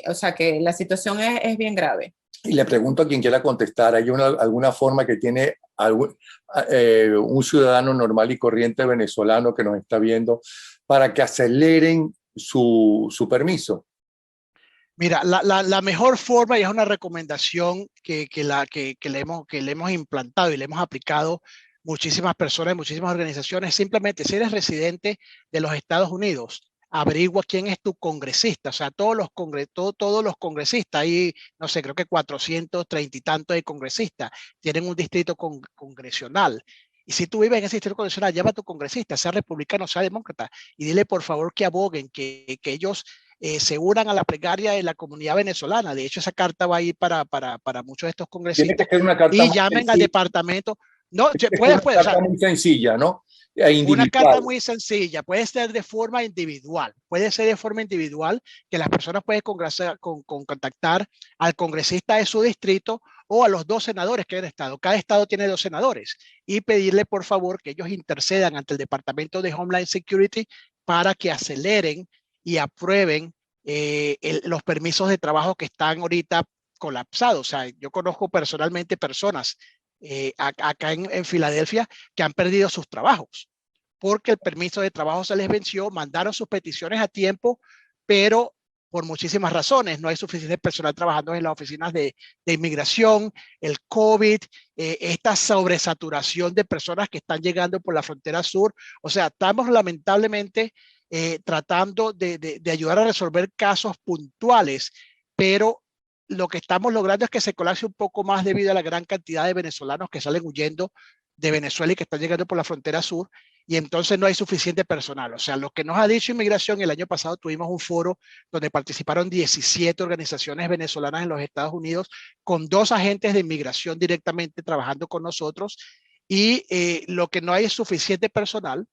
O sea que la situación es bien grave. Y le pregunto a quien quiera contestar, ¿hay alguna forma que tiene un ciudadano normal y corriente venezolano que nos está viendo para que aceleren su permiso? Mira, la mejor forma, y es una recomendación que le hemos implantado y le hemos aplicado muchísimas personas, muchísimas organizaciones, simplemente si eres residente de los Estados Unidos, averigua quién es tu congresista, o sea, todos los congresistas, ahí, no sé, creo que 430 y tantos de congresistas, tienen un distrito congresional. Y si tú vives en ese distrito congresional, llama a tu congresista, sea republicano o sea demócrata, y dile por favor que aboguen, que ellos se unan a la plegaria de la comunidad venezolana. De hecho, esa carta va a ir para muchos de estos Tiene que congresistas ser una carta y muy llamen al sencilla. departamento. No, Es puede, una o sea, carta muy sencilla, ¿no? una carta Individual. muy sencilla, puede ser de forma individual, puede ser de forma individual que las personas pueden contactar al congresista de su distrito o a los 2 senadores que hay en el estado. Cada estado tiene 2 senadores y pedirle por favor que ellos intercedan ante el Departamento de Homeland Security para que aceleren y aprueben los permisos de trabajo que están ahorita colapsados. O sea, yo conozco personalmente personas acá en Filadelfia que han perdido sus trabajos porque el permiso de trabajo se les venció, mandaron sus peticiones a tiempo, pero por muchísimas razones, no hay suficiente personal trabajando en las oficinas de inmigración, el COVID, esta sobresaturación de personas que están llegando por la frontera sur. O sea, estamos lamentablemente tratando de ayudar a resolver casos puntuales, pero lo que estamos logrando es que se colapse un poco más debido a la gran cantidad de venezolanos que salen huyendo de Venezuela y que están llegando por la frontera sur, y entonces no hay suficiente personal. O sea, lo que nos ha dicho Inmigración, el año pasado tuvimos un foro donde participaron 17 organizaciones venezolanas en los Estados Unidos con 2 agentes de inmigración directamente trabajando con nosotros, y lo que no hay es suficiente personal.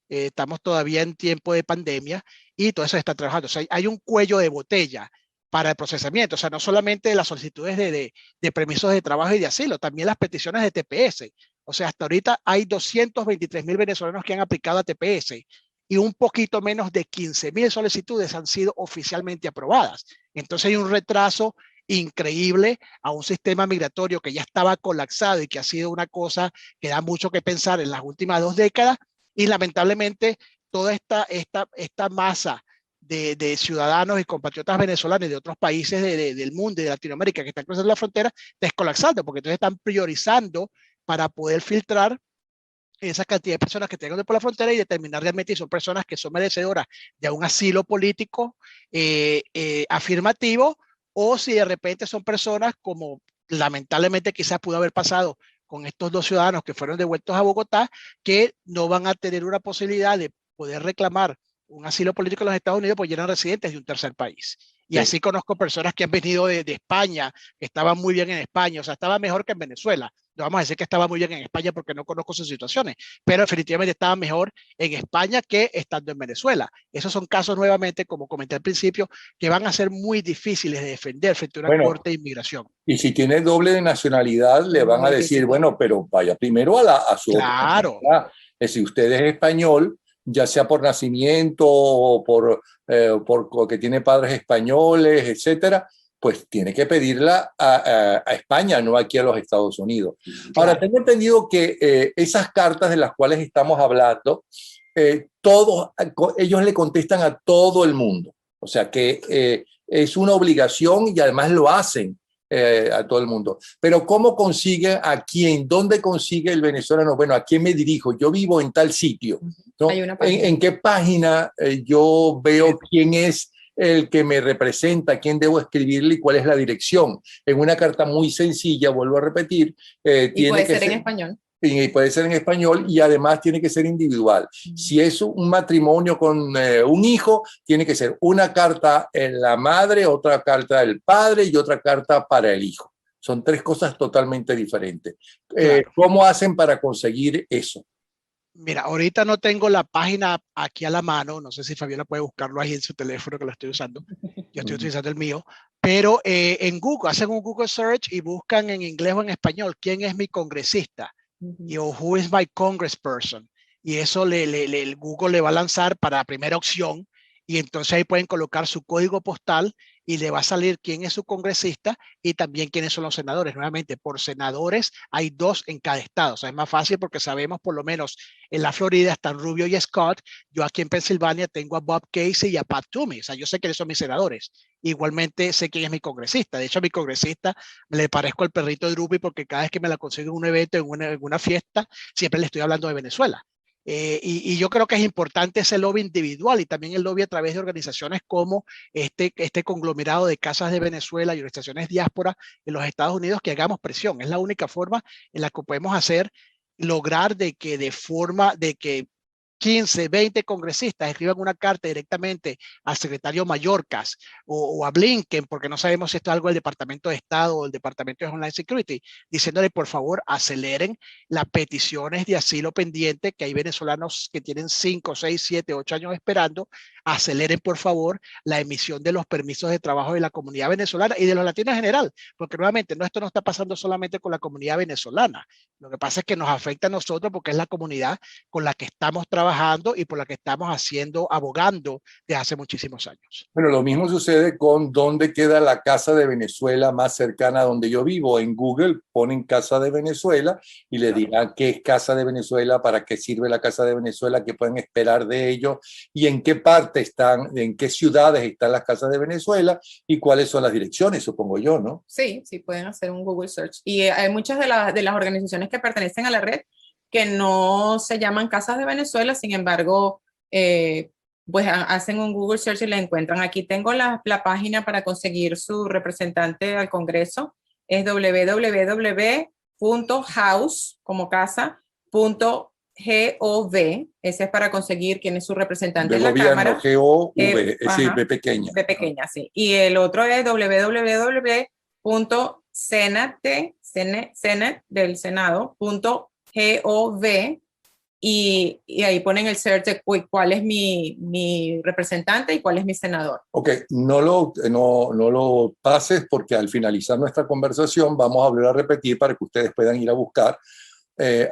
Estamos todavía en tiempo de pandemia y todo eso está trabajando. O sea, hay un cuello de botella para el procesamiento. O sea, no solamente las solicitudes de permisos de trabajo y de asilo, también las peticiones de TPS. O sea, hasta ahorita hay 223,000 venezolanos que han aplicado a TPS y un poquito menos de 15,000 solicitudes han sido oficialmente aprobadas. Entonces hay un retraso increíble a un sistema migratorio que ya estaba colapsado y que ha sido una cosa que da mucho que pensar en las últimas 2 décadas, y lamentablemente toda esta masa de ciudadanos y compatriotas venezolanos y de otros países del mundo y de Latinoamérica que están cruzando la frontera, descolapsando, porque entonces están priorizando para poder filtrar esa cantidad de personas que tengan por la frontera y determinar realmente si son personas que son merecedoras de un asilo político afirmativo, o si de repente son personas como lamentablemente quizás pudo haber pasado con estos 2 ciudadanos que fueron devueltos a Bogotá, que no van a tener una posibilidad de poder reclamar un asilo político en los Estados Unidos porque eran residentes de un tercer país. Y Sí. así conozco personas que han venido de España, que estaban muy bien en España, o sea, estaba mejor que en Venezuela. No vamos a decir que estaba muy bien en España porque no conozco sus situaciones, pero definitivamente estaba mejor en España que estando en Venezuela. Esos son casos nuevamente, como comenté al principio, que van a ser muy difíciles de defender frente a una Bueno, corte de inmigración. y si tiene doble de nacionalidad, le van a Muy decir, difícil. bueno, pero vaya primero a su otra Claro. nacionalidad. Si usted es español, ya sea por nacimiento o por que tiene padres españoles, etcétera, pues tiene que pedirla a España, no aquí a los Estados Unidos. Claro. Ahora, tengo entendido que esas cartas de las cuales estamos hablando, ellos le contestan a todo el mundo. O sea que es una obligación y además lo hacen a todo el mundo. Pero ¿cómo consigue a quién? ¿Dónde consigue el venezolano? Bueno, ¿a quién me dirijo? Yo vivo en tal sitio, ¿no? Hay una página. ¿En qué página yo veo quién es el que me representa, quién debo escribirle y cuál es la dirección? En una carta muy sencilla, vuelvo a repetir. Y Tiene puede que ser en español. Y puede ser en español y además tiene que ser individual. Si es un matrimonio con un hijo, tiene que ser una carta en la madre, otra carta del padre y otra carta para el hijo. Son 3 cosas totalmente diferentes. Claro. ¿Cómo hacen para conseguir eso? Mira, ahorita no tengo la página aquí a la mano, no sé si Fabiola puede buscarlo ahí en su teléfono que lo estoy usando, yo estoy utilizando el mío, pero en Google, hacen un Google search y buscan en inglés o en español quién es mi congresista, y o who is my congressperson, y eso el Google le va a lanzar para primera opción, y entonces ahí pueden colocar su código postal y le va a salir quién es su congresista y también quiénes son los senadores. Nuevamente, por senadores hay 2 en cada estado. O sea, es más fácil porque sabemos por lo menos en la Florida están Rubio y Scott. Yo aquí en Pensilvania tengo a Bob Casey y a Pat Toomey. O sea, yo sé quiénes son mis senadores. Igualmente sé quién es mi congresista. De hecho, a mi congresista le parezco al perrito de Drupi porque cada vez que me la consigo en un evento, en una fiesta, siempre le estoy hablando de Venezuela. Y yo creo que es importante ese lobby individual y también el lobby a través de organizaciones como este conglomerado de casas de Venezuela y organizaciones diáspora en los Estados Unidos, que hagamos presión. Es la única forma en la que podemos lograr de que 15, 20 congresistas escriban una carta directamente al secretario Mayorkas o a Blinken, porque no sabemos si esto es algo del Departamento de Estado o el Departamento de Homeland Security, diciéndole por favor aceleren las peticiones de asilo pendiente, que hay venezolanos que tienen 5, 6, 7, 8 años esperando, aceleren por favor la emisión de los permisos de trabajo de la comunidad venezolana y de los latinos en general, porque nuevamente esto no está pasando solamente con la comunidad venezolana, lo que pasa es que nos afecta a nosotros porque es la comunidad con la que estamos trabajando y por la que estamos abogando desde hace muchísimos años. Bueno, lo mismo sucede con dónde queda la casa de Venezuela más cercana a donde yo vivo. En Google ponen casa de Venezuela y le dirán qué es casa de Venezuela, para qué sirve la casa de Venezuela, qué pueden esperar de ello y en qué parte están, en qué ciudades están las casas de Venezuela y cuáles son las direcciones, supongo yo, ¿no? Sí, sí, pueden hacer un Google Search. Y hay muchas de las organizaciones que pertenecen a la red que no se llaman Casas de Venezuela, sin embargo, pues hacen un Google Search y la encuentran. Aquí tengo la página para conseguir su representante al Congreso, es www.house, como casa, .gov, ese es para conseguir quién es su representante en la Cámara. G-O-V, sí, B pequeña. B pequeña, sí. Y el otro es www.senate, del Senado, .gov, y ahí ponen el search de cuál es mi representante y cuál es mi senador. Ok, no lo pases porque al finalizar nuestra conversación vamos a volver a repetir para que ustedes puedan ir a buscar.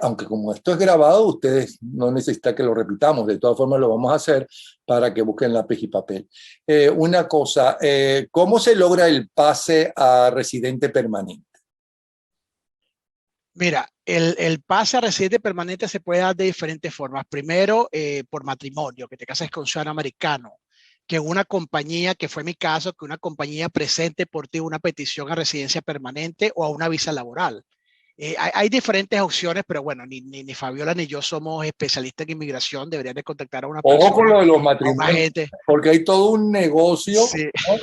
Aunque como esto es grabado, ustedes no necesitan que lo repitamos, de todas formas lo vamos a hacer para que busquen lápiz y papel. Una cosa, ¿cómo se logra el pase a residente permanente? Mira, el pase a residente permanente se puede dar de diferentes formas. Primero, por matrimonio, que te cases con un ciudadano americano, que una compañía, que fue mi caso, que una compañía presente por ti una petición a residencia permanente o a una visa laboral. Hay diferentes opciones, pero bueno, ni Fabiola ni yo somos especialistas en inmigración, deberían de contactar a una persona. Ojo con lo de los matrimonios, porque hay todo un negocio, sí, ¿no?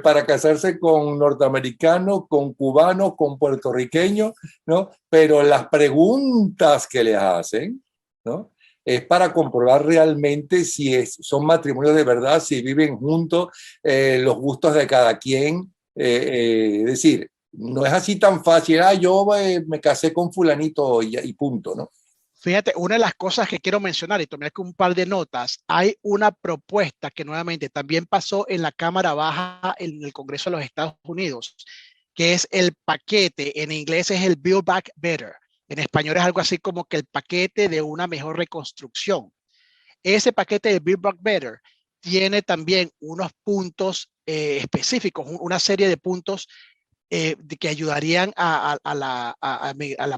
Para casarse con norteamericanos, con cubanos, con puertorriqueños, ¿no? Pero las preguntas que les hacen, ¿no?, es para comprobar realmente si son matrimonios de verdad, si viven juntos, los gustos de cada quien, es decir, no es así tan fácil, yo me casé con fulanito y punto, ¿no? Fíjate, una de las cosas que quiero mencionar y tomé aquí un par de notas, hay una propuesta que nuevamente también pasó en la Cámara Baja en el Congreso de los Estados Unidos, que es el paquete, en inglés es el Build Back Better, en español es algo así como que el paquete de una mejor reconstrucción. Ese paquete de Build Back Better tiene también unos puntos específicos, una serie de puntos que ayudarían a la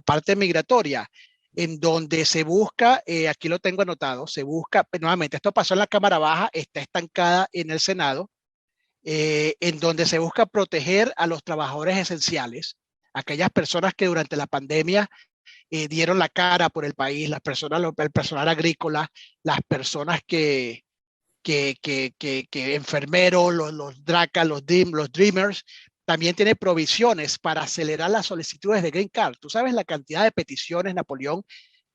parte migratoria, en donde se busca, aquí lo tengo anotado, se busca, nuevamente, esto pasó en la Cámara Baja, está estancada en el Senado, en donde se busca proteger a los trabajadores esenciales, aquellas personas que durante la pandemia dieron la cara por el país, las personas, el personal agrícola, las personas que enfermeros, los DRACA, los Dreamers, también tiene provisiones para acelerar las solicitudes de Green Card. Tú sabes la cantidad de peticiones, Napoleón,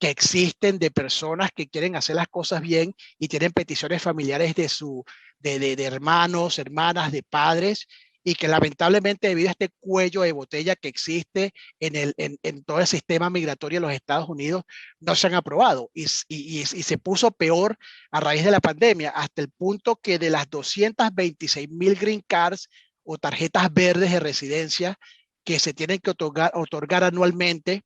que existen de personas que quieren hacer las cosas bien y tienen peticiones familiares de hermanos, hermanas, de padres, y que lamentablemente debido a este cuello de botella que existe en todo el sistema migratorio de los Estados Unidos, no se han aprobado y se puso peor a raíz de la pandemia, hasta el punto que de las 226,000 Green Cards o tarjetas verdes de residencia que se tienen que otorgar anualmente,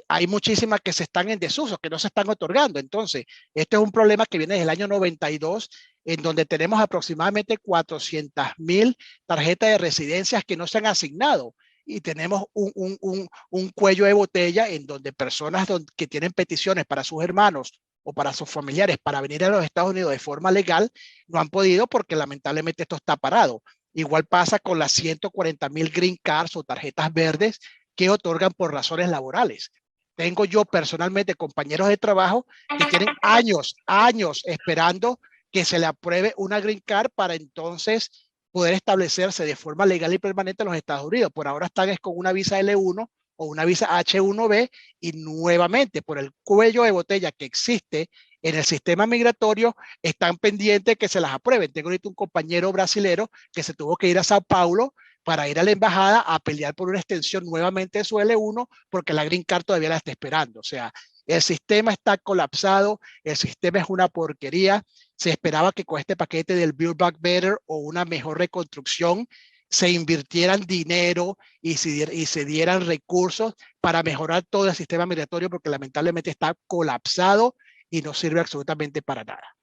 hay muchísimas que se están en desuso, que no se están otorgando. Entonces, este es un problema que viene desde el año 92, en donde tenemos aproximadamente 400.000 tarjetas de residencias que no se han asignado. Y tenemos un cuello de botella en donde personas que tienen peticiones para sus hermanos o para sus familiares para venir a los Estados Unidos de forma legal no han podido porque lamentablemente esto está parado. Igual pasa con las 140.000 green cards o tarjetas verdes que otorgan por razones laborales. Tengo yo personalmente compañeros de trabajo que tienen años esperando que se le apruebe una green card para entonces poder establecerse de forma legal y permanente en los Estados Unidos. Por ahora están con una visa L1 o una visa H1B y nuevamente por el cuello de botella que existe en el sistema migratorio están pendientes que se las aprueben. Tengo ahorita un compañero brasilero que se tuvo que ir a Sao Paulo para ir a la embajada a pelear por una extensión nuevamente de su L1 porque la Green Card todavía la está esperando. O sea, el sistema está colapsado, el sistema es una porquería. Se esperaba que con este paquete del Build Back Better o una mejor reconstrucción se invirtieran dinero y se dieran recursos para mejorar todo el sistema migratorio porque lamentablemente está colapsado y no sirve absolutamente para nada.